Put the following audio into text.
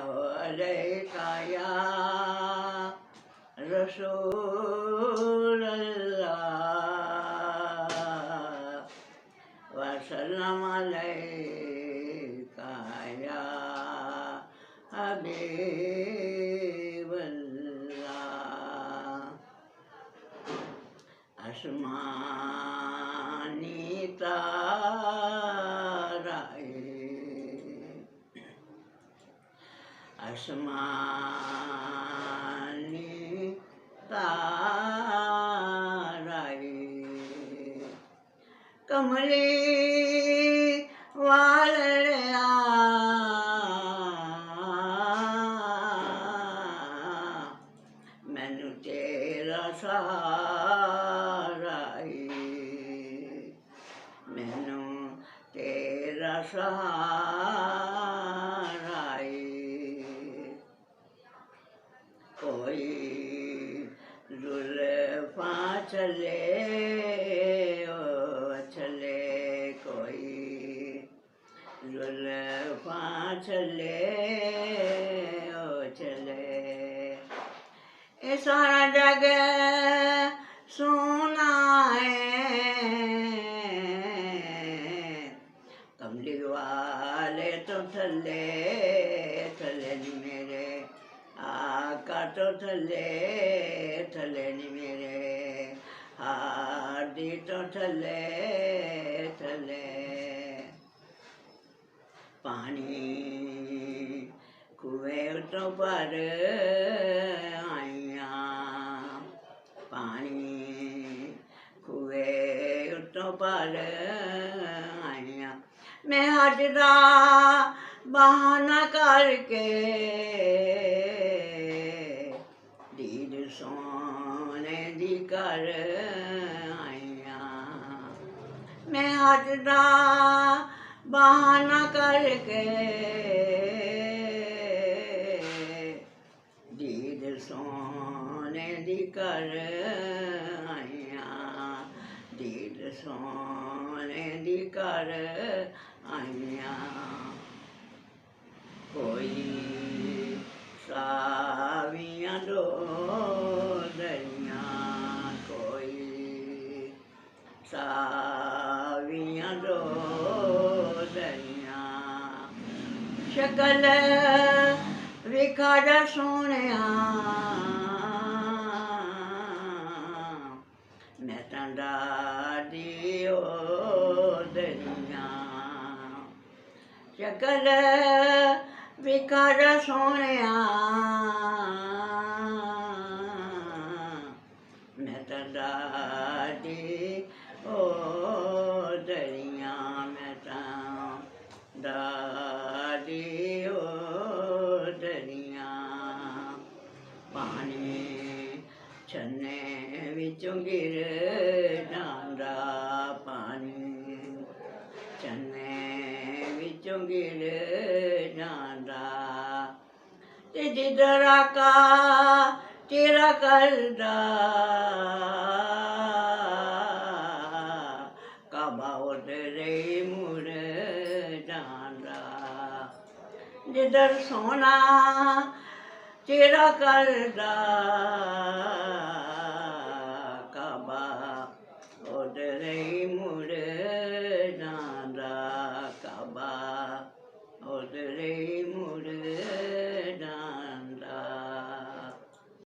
हो अलैका या रसूल अल्लाह वसल्लम अलैका या हबीब अल्लाह। आसमानी आसमानी ताराए कमली वालया मैनू तेरा सहारा मैनू तेरा सहारा कोई जुल्फा चले ओ चले कोई जुल्फा चले ओ चले ये सारा जग सोना है कमली वाले तो थले थले नी मेरे आका तो थले थले नी मेरे हादी तो थले थले पानी कुएं तो पर आइया पानी कुएं तो पर आइया मैं हज दा बहाना करके दीद सोने दी कर आइया मैं हज दा बहाना करके दीद सोने दी कर आइया दीद सोने दी कर आइया कोई सावियां दो दरिया कोई सावियां दो दरिया शकल विखाड़ा सोनिया मैं तंदा दियो दरिया शकल विखाड़ा सोनिया मैं तंदा दियो दरिया मैं तंदा दियो दरिया पानी छन्ने विचों गिर जांदा पानी छन्ने विचों गिर जांदा ते जिधर आका तेरा करदा काबा उधरे मुड़ जांदा जिधर सोना तेरा करदा